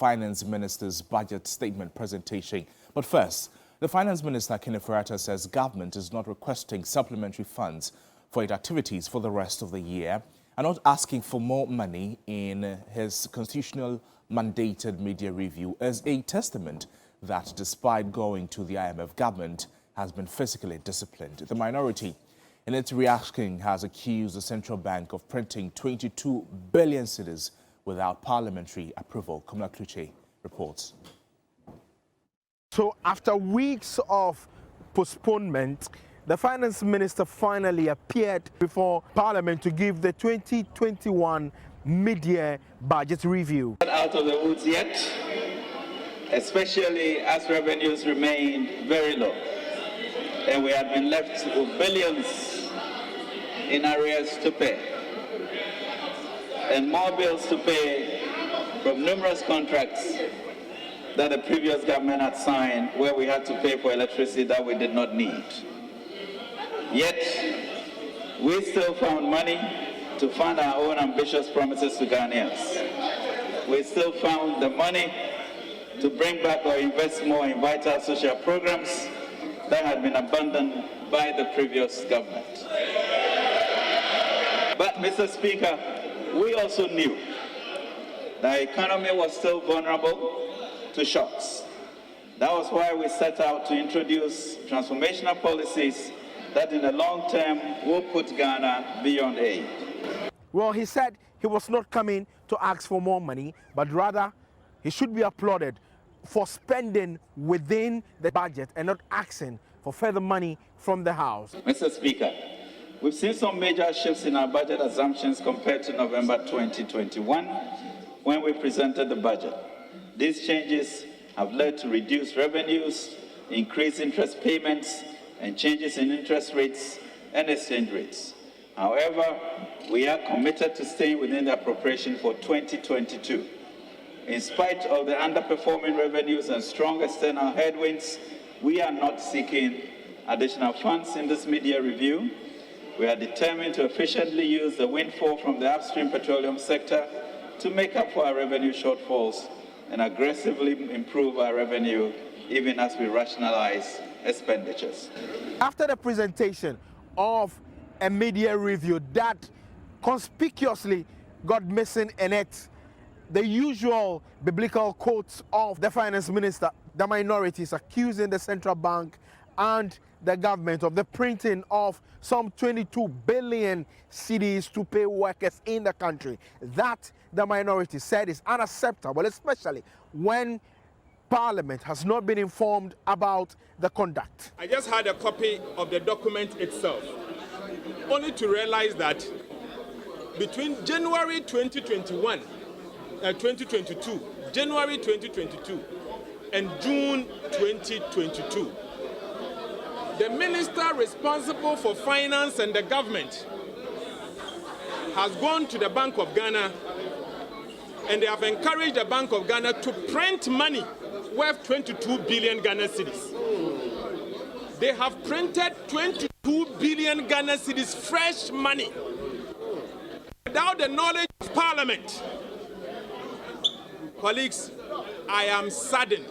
Finance Minister's budget statement presentation. But first, the Finance Minister, Kenneth Furata, says government is not requesting supplementary funds for its activities for the rest of the year and not asking for more money in his constitutional mandated media review as a testament that despite going to the IMF, government has been fiscally disciplined. The minority, in its reaction, has accused the central bank of printing 22 billion cedis without parliamentary approval. Kumla Kluche reports. So after weeks of postponement, the finance minister finally appeared before Parliament to give the 2021 mid-year budget review. Not out of the woods yet, especially as revenues remained very low. And we had been left with billions in arrears to pay. And more bills to pay from numerous contracts that the previous government had signed where we had to pay for electricity that we did not need. Yet, we still found money to fund our own ambitious promises to Ghanaians. We still found the money to bring back or invest more in vital social programs that had been abandoned by the previous government. But, Mr. Speaker, we also knew the economy was still vulnerable to shocks. That was why we set out to introduce transformational policies that in the long term will put Ghana beyond aid. Well, he said he was not coming to ask for more money, but rather he should be applauded for spending within the budget and not asking for further money from the House. Mr. Speaker, we've seen some major shifts in our budget assumptions compared to November 2021 when we presented the budget. These changes have led to reduced revenues, increased interest payments, and changes in interest rates and exchange rates. However, we are committed to staying within the appropriation for 2022. In spite of the underperforming revenues and strong external headwinds, we are not seeking additional funds in this mid-year review. We are determined to efficiently use the windfall from the upstream petroleum sector to make up for our revenue shortfalls and aggressively improve our revenue even as we rationalize expenditures. After the presentation of a mid-year review that conspicuously got missing in it the usual biblical quotes of the finance minister, the minorities accusing the central bank and the government of the printing of some 22 billion cedis to pay workers in the country. That, the minority said, is unacceptable, especially when Parliament has not been informed about the conduct. I just had a copy of the document itself, only to realize that between January 2022, January 2022, and June 2022, the minister responsible for finance and the government has gone to the Bank of Ghana and they have encouraged the Bank of Ghana to print money worth 22 billion Ghana cedis. They have printed 22 billion Ghana cedis fresh money without the knowledge of Parliament. Colleagues, I am saddened.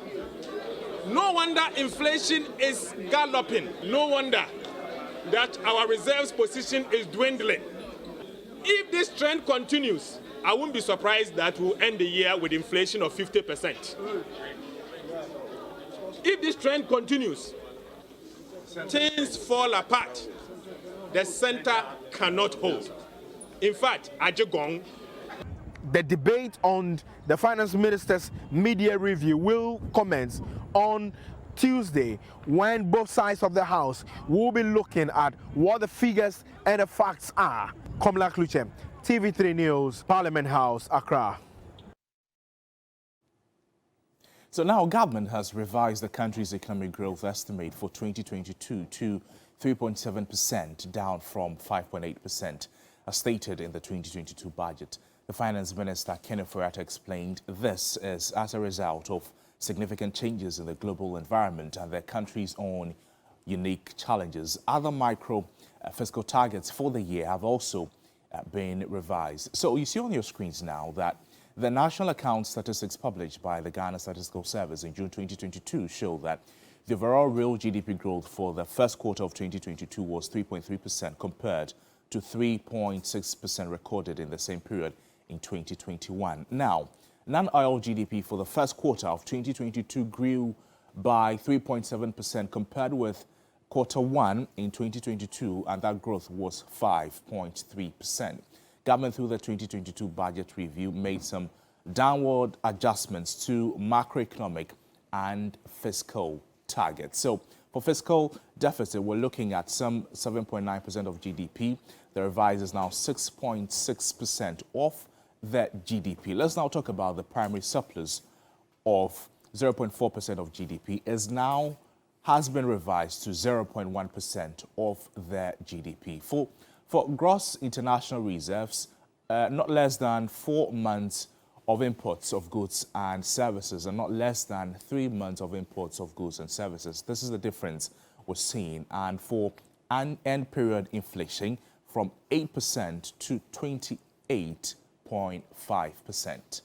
No wonder inflation is galloping. No wonder that our reserves position is dwindling. If this trend continues, I won't be surprised that we'll end the year with inflation of 50%. If this trend continues, things fall apart. The center cannot hold. In fact, Ajagong. The debate on the finance minister's mid-year review will commence on Tuesday, when both sides of the House will be looking at what the figures and the facts are. Kumla Kluche, TV3 News, Parliament House, Accra. So now government has revised the country's economic growth estimate for 2022 to 3.7%, down from 5.8%, as stated in the 2022 budget. The Finance Minister, Kenneth Furata, explained this is as a result of significant changes in the global environment and the country's own unique challenges. Other micro fiscal targets for the year have also been revised. So you see on your screens now that The National Account Statistics published by the Ghana Statistical Service in June 2022 show that the overall real GDP growth for the first quarter of 2022 was 3.3% compared to 3.6% recorded in the same period in 2021. Now, non-oil GDP for the first quarter of 2022 grew by 3.7% compared with quarter one in 2022, and that growth was 5.3%. Government, through the 2022 budget review, made some downward adjustments to macroeconomic and fiscal targets. So for fiscal deficit, we're looking at some 7.9% of GDP. The revised is now 6.6% of the GDP. Let's now talk about the primary surplus of 0.4% of GDP has been revised to 0.1% of the GDP. For gross international reserves, not less than 4 months of imports of goods and services and not less than 3 months of imports of goods and services. This is the difference we're seeing. And for an end period inflation from 8% to 28.5%.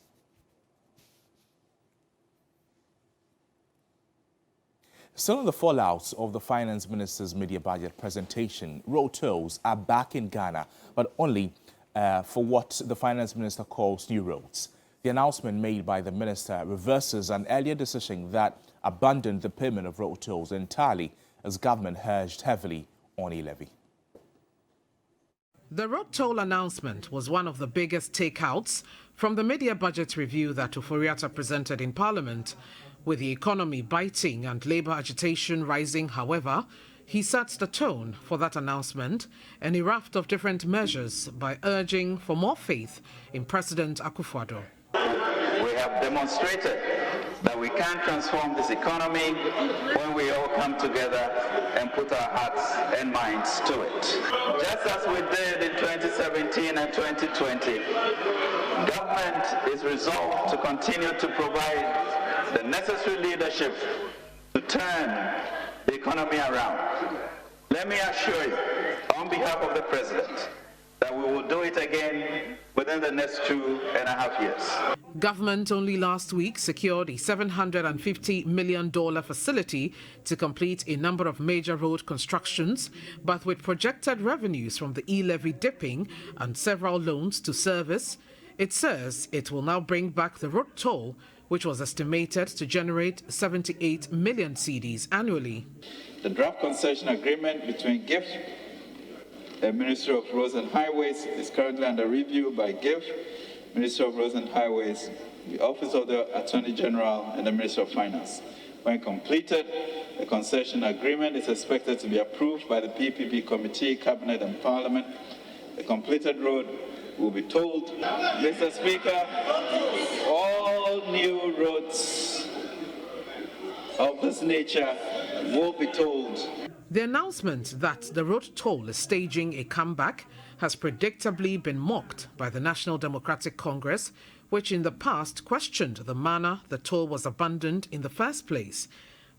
Still on the fallout of the finance minister's media budget presentation, road tolls are back in Ghana, but only for what the finance minister calls new roads. The announcement made by the minister reverses an earlier decision that abandoned the payment of road tolls entirely as government hedged heavily on a levy. The road toll announcement was one of the biggest takeouts from the media budget review that Oforiatta presented in Parliament. With the economy biting and labour agitation rising, however, he sets the tone for that announcement and a raft of different measures by urging for more faith in President Akufo-Addo. We have demonstrated that we can transform this economy when we all come together and put our hearts and minds to it. Just as we did in 2017 and 2020, government is resolved to continue to provide the necessary leadership to turn the economy around. Let me assure you, on behalf of the President, that we will do it again within the next 2.5 years. Government only last week secured a $750 million facility to complete a number of major road constructions, but with projected revenues from the e-levy dipping and several loans to service, it says it will now bring back the road toll, which was estimated to generate 78 million cedis annually. The draft concession agreement between GIF, the Ministry of Roads and Highways, is currently under review by GIF, Ministry of Roads and Highways, the Office of the Attorney General, and the Ministry of Finance. When completed, the concession agreement is expected to be approved by the PPP Committee, Cabinet, and Parliament. The completed road will be tolled. Mr. Speaker, all new roads of this nature will be tolled. The announcement that the road toll is staging a comeback has predictably been mocked by the National Democratic Congress, which in the past questioned the manner the toll was abandoned in the first place.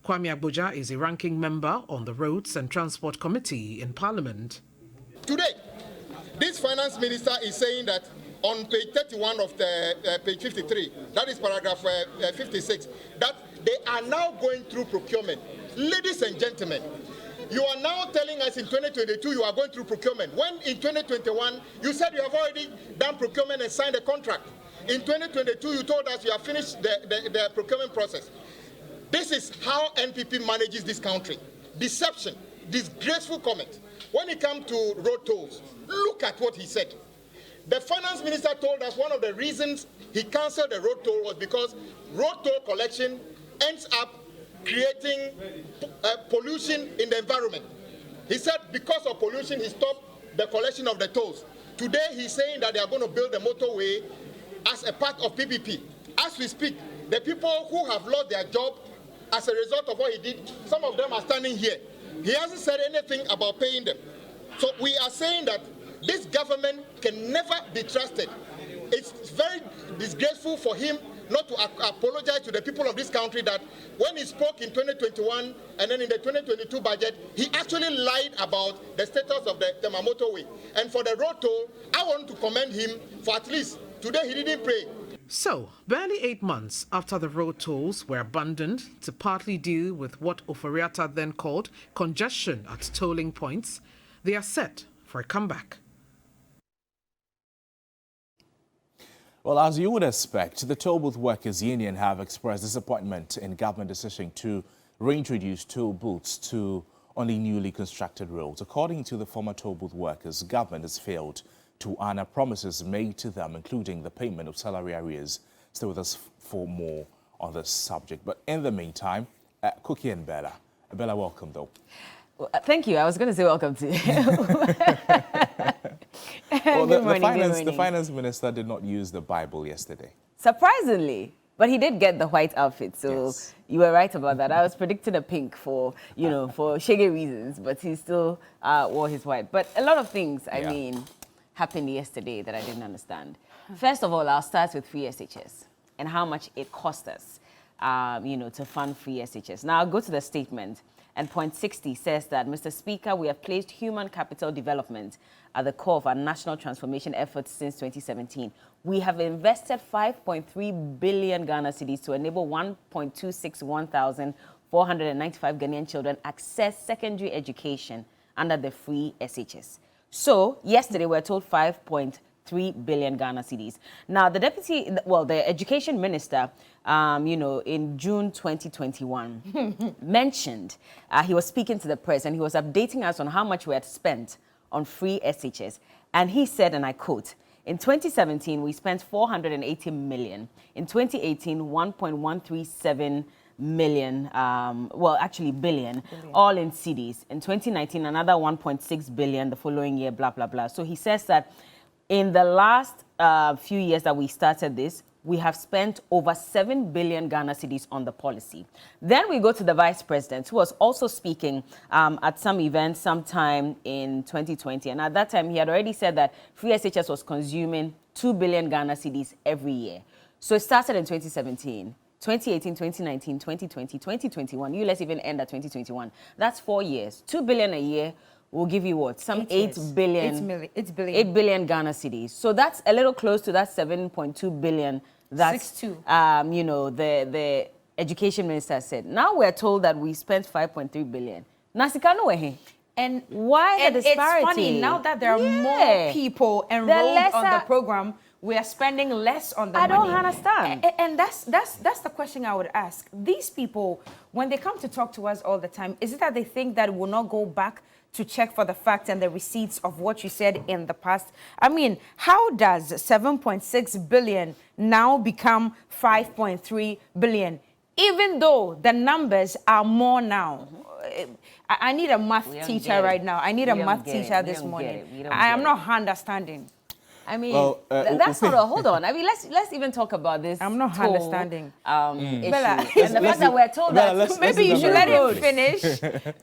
Kwame Agboja is a ranking member on the Roads and Transport Committee in Parliament. Today, this finance minister is saying that on page 31 of the page 53, that is paragraph 56, that they are now going through procurement. Ladies and gentlemen, you are now telling us in 2022 you are going through procurement, when in 2021 you said you have already done procurement and signed a contract. In 2022 you told us you have finished the procurement process. This is how NPP manages this country. Deception, disgraceful comment. When it comes to road tolls, look at what he said. The finance minister told us one of the reasons he cancelled the road toll was because road toll collection ends up creating pollution in the environment. He said because of pollution, he stopped the collection of the tolls. Today, he's saying that they are going to build the motorway as a part of PPP. As we speak, the people who have lost their job as a result of what he did, some of them are standing here. He hasn't said anything about paying them. So we are saying that this government can never be trusted. It's very disgraceful for him not to apologize to the people of this country that when he spoke in 2021 and then in the 2022 budget, he actually lied about the status of the Tema motorway. And for the road toll, I want to commend him for at least today he didn't pray. So, barely 8 months after the road tolls were abandoned to partly deal with what Oforiatta then called congestion at tolling points, they are set for a comeback. Well, as you would expect, the toll booth workers union have expressed disappointment in government decision to reintroduce toll booths to only newly constructed roads. According to the former toll booth workers, government has failed to honor promises made to them, including the payment of salary arrears. Stay with us for more on this subject. But in the meantime, Cookie and Bella. Bella, welcome though. Well, thank you. I was going to say welcome to you. Well, Good morning, the finance minister did not use the Bible yesterday. Surprisingly. But he did get the white outfit, so Yes. You were right about that. I was predicting a pink for, for shaggy reasons, but he still wore his white. But a lot of things, I mean, happened yesterday that I didn't understand. First of all, I'll start with free SHS and how much it cost us, to fund free SHS. Now, I'll go to the statement. And point 60 says that, Mr. Speaker, we have placed human capital development at the core of our national transformation efforts since 2017. We have invested 5.3 billion Ghana cedis to enable 1,261,495 Ghanaian children access secondary education under the free SHS. So, yesterday we were told 5.3 billion Ghana cedis. Now, the the education minister, in June 2021, mentioned he was speaking to the press and he was updating us on how much we had spent on free SHS. And he said, and I quote, in 2017, we spent 480 million. In 2018, 1.137 million, billion, all in cedis. In 2019, another 1.6 billion the following year, blah, blah, blah. So he says that in the last few years that we started this, we have spent over 7 billion Ghana cedis on the policy. Then we go to the vice president, who was also speaking at some event sometime in 2020. And at that time, he had already said that free SHS was consuming 2 billion Ghana cedis every year. So it started in 2017. 2018, 2019, 2020, 2021. Let's even end at 2021. That's 4 years. 2 billion a year will give you what? Some 8 billion. 8 billion Ghana cedis. So that's a little close to that 7.2 billion that the education minister said. Now we're told that we spent 5.3 billion. Nasika no way. And why the disparity? It's funny now that there are more people enrolled on the program, we are spending less on the money. I don't understand. And that's the question I would ask. These people, when they come to talk to us all the time, is it that they think that we'll not go back to check for the facts and the receipts of what you said in the past? I mean, how does 7.6 billion now become 5.3 billion, even though the numbers are more now? I need a math teacher right now. I need a math teacher this morning. I am not understanding. I mean, that's not a, hold on. I mean, let's even talk about this. I'm not understanding. Issue. Bella, and the fact that we're told that maybe you should let him finish.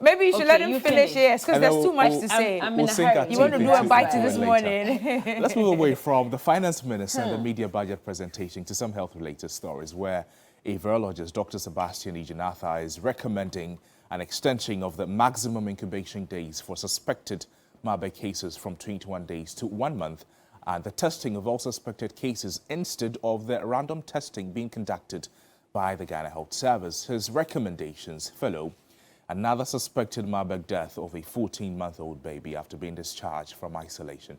Maybe you should let him finish, yes, because there's too much to say. I'm in a hurry. You want to do a bite this morning. Let's move away from the finance minister and the media budget presentation to some health-related stories where a virologist, Dr. Sebastian Ejinatha, is recommending an extension of the maximum incubation days for suspected Marburg cases from 21 days to 1 month, and the testing of all suspected cases instead of the random testing being conducted by the Ghana Health Service. His recommendations follow another suspected Marburg death of a 14-month-old baby after being discharged from isolation.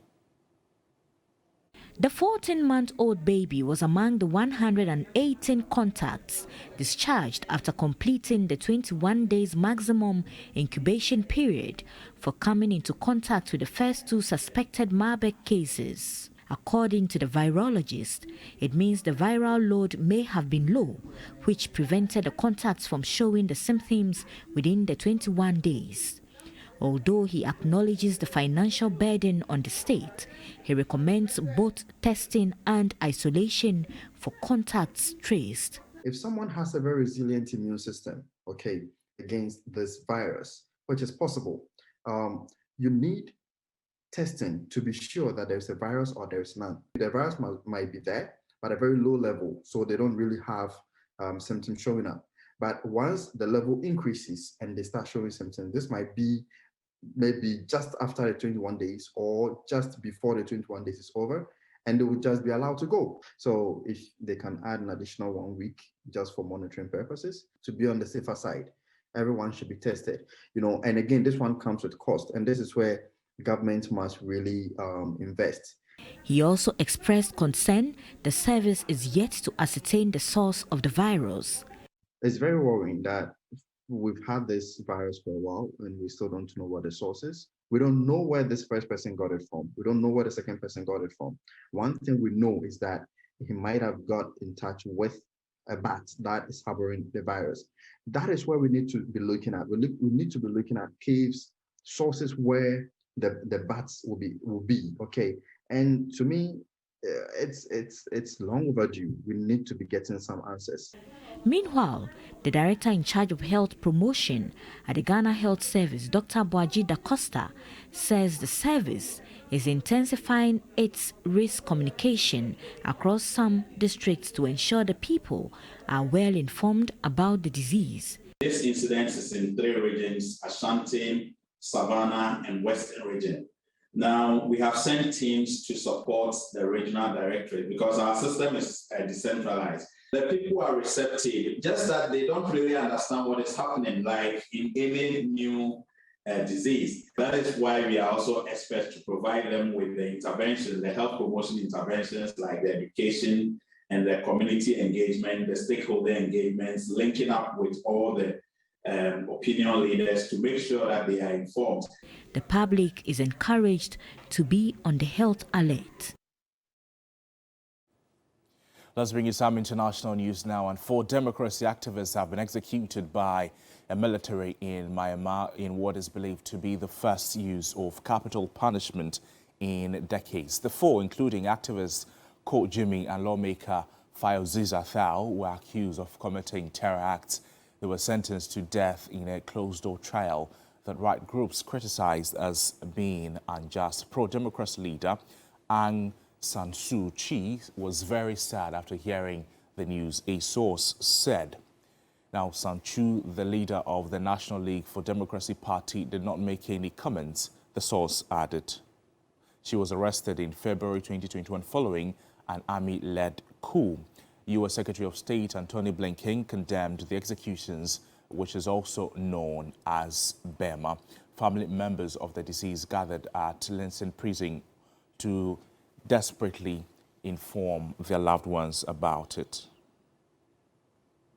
The 14-month-old baby was among the 118 contacts discharged after completing the 21 days maximum incubation period for coming into contact with the first 2 suspected Marburg cases. According to the virologist, it means the viral load may have been low, which prevented the contacts from showing the symptoms within the 21 days. Although he acknowledges the financial burden on the state, he recommends both testing and isolation for contacts traced. If someone has a very resilient immune system, against this virus, which is possible, you need testing to be sure that there's a virus or there's none. The virus might be there, but at a very low level, so they don't really have symptoms showing up. But once the level increases and they start showing symptoms, this might be maybe just after the 21 days or just before the 21 days is over. and they would just be allowed to go. So if they can add an additional 1 week just for monitoring purposes to be on the safer side, everyone should be tested. And again, this one comes with cost, and this is where government must really invest. He also expressed concern the service is yet to ascertain the source of the virus. It's very worrying that we've had this virus for a while and we still don't know what the source is. We don't know where this first person got it from. We don't know where the second person got it from. One thing we know is that he might have got in touch with a bat that is harboring the virus. That is where we need to be looking at. We need to be looking at caves, sources where the bats will be, okay? And to me, it's long overdue. We need to be getting some answers. Meanwhile, the director in charge of health promotion at the Ghana Health Service, Dr. Boaji Da Costa, says the service is intensifying its risk communication across some districts to ensure the people are well informed about the disease. This incident is in 3 regions: Ashanti, Savannah, and Western region. Now, we have sent teams to support the regional directorate because our system is decentralized. The people are receptive, just that they don't really understand what is happening, like in any new disease. That is why we are also experts to provide them with the interventions, the health promotion interventions, like the education and the community engagement, the stakeholder engagements, linking up with all the opinion leaders to make sure that they are informed. The public is encouraged to be on the health alert. Let's bring you some international news now. And 4 democracy activists have been executed by a military in Myanmar in what is believed to be the first use of capital punishment in decades. The 4, including activist Ko Jimmy and lawmaker Fayouziza Thao, were accused of committing terror acts. They were sentenced to death in a closed-door trial that right groups criticized as being unjust. Pro-democracy leader Aung San Suu Kyi was very sad after hearing the news, a source said. Now, San Suu, the leader of the National League for Democracy Party, did not make any comments, the source added. She was arrested in February 2021 following an army-led coup. U.S. Secretary of State Antony Blinken condemned the executions, which is also known as Burma. Family members of the deceased gathered at Linson Prison to desperately inform their loved ones about it.